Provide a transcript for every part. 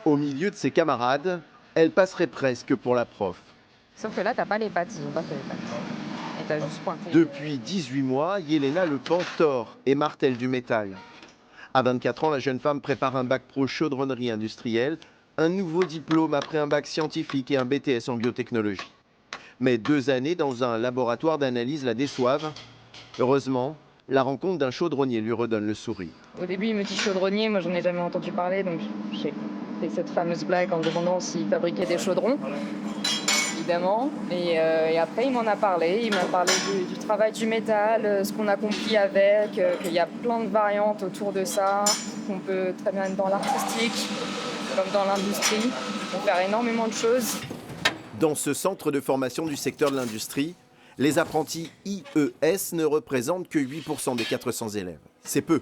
Au milieu de ses camarades, elle passerait presque pour la prof. Sauf que là, t'as pas les pattes, ils ont pas fait les pattes. Et t'as juste pointé. Depuis 18 mois, Yelena le pense tord et martèle du métal. À 24 ans, la jeune femme prépare un bac pro chaudronnerie industrielle, un nouveau diplôme après un bac scientifique et un BTS en biotechnologie. Mais 2 années dans un laboratoire d'analyse la déçoivent. Heureusement, la rencontre d'un chaudronnier lui redonne le sourire. Au début, il me dit chaudronnier, moi j'en ai jamais entendu parler, donc j'ai fait cette fameuse blague en me demandant s'il fabriquait des chaudrons, évidemment. Et après, il m'en a parlé. Il m'a parlé du travail du métal, ce qu'on accomplit avec, qu'il y a plein de variantes autour de ça, qu'on peut très bien être dans l'artistique, comme dans l'industrie. On peut faire énormément de choses. Dans ce centre de formation du secteur de l'industrie, les apprentis IES ne représentent que 8% des 400 élèves. C'est peu,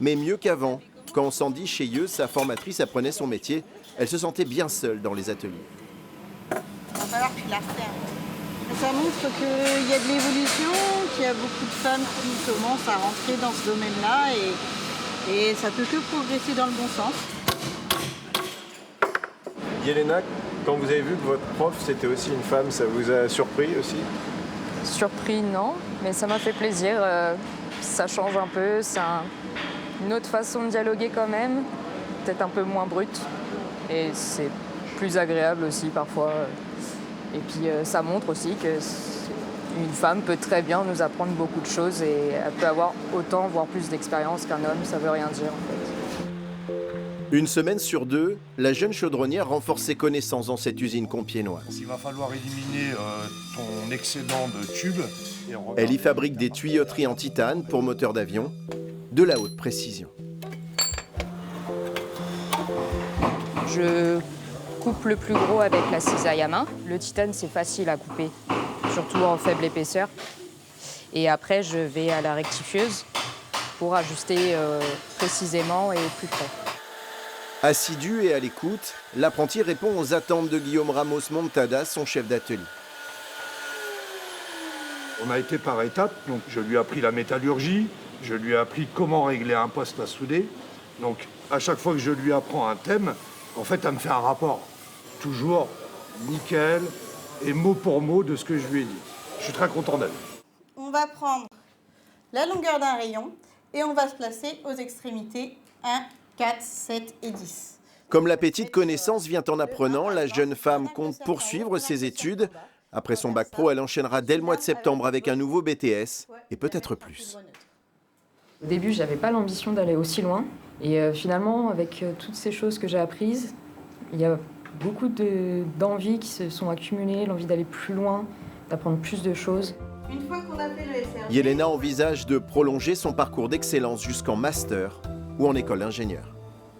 mais mieux qu'avant. Quand Sandy Cheilleux, sa formatrice, apprenait son métier, elle se sentait bien seule dans les ateliers. Il va falloir que tu la fermes. Ça montre qu'il y a de l'évolution, qu'il y a beaucoup de femmes qui commencent à rentrer dans ce domaine-là et ça peut que progresser dans le bon sens. Yelena, quand vous avez vu que votre prof c'était aussi une femme, ça vous a surpris aussi? Surpris, non, mais ça m'a fait plaisir. Ça change un peu, c'est une autre façon de dialoguer quand même, peut-être un peu moins brute. Et c'est plus agréable aussi parfois. Et puis ça montre aussi qu'une femme peut très bien nous apprendre beaucoup de choses et elle peut avoir autant, voire plus d'expérience qu'un homme, ça veut rien dire en fait. Une semaine sur deux, la jeune chaudronnière renforce ses connaissances dans cette usine compiègnoise. Il va falloir éliminer ton excédent de tubes. Elle y fabrique des tuyauteries en titane pour moteurs d'avion, de la haute précision. Je coupe le plus gros avec la cisaille à main. Le titane, c'est facile à couper, surtout en faible épaisseur. Et après, je vais à la rectifieuse pour ajuster précisément et au plus près. Assidue et à l'écoute, l'apprenti répond aux attentes de Guillaume Ramos Montada, son chef d'atelier. On a été par étapes, donc je lui ai appris la métallurgie, je lui ai appris comment régler un poste à souder. Donc à chaque fois que je lui apprends un thème, en fait, elle me fait un rapport. Toujours nickel et mot pour mot de ce que je lui ai dit. Je suis très content d'elle. On va prendre la longueur d'un rayon et on va se placer aux extrémités 1, 4, 7 et 10. Comme la petite connaissance vient en apprenant, la jeune femme compte poursuivre ses études. Après son bac pro, elle enchaînera dès le mois de septembre avec un nouveau BTS et peut-être plus. Au début, je n'avais pas l'ambition d'aller aussi loin. Et finalement, avec toutes ces choses que j'ai apprises, il y a beaucoup d'envies qui se sont accumulées, l'envie d'aller plus loin, d'apprendre plus de choses. Une fois qu'on a fait le SRD, Yelena envisage de prolonger son parcours d'excellence jusqu'en master ou en école d'ingénieur.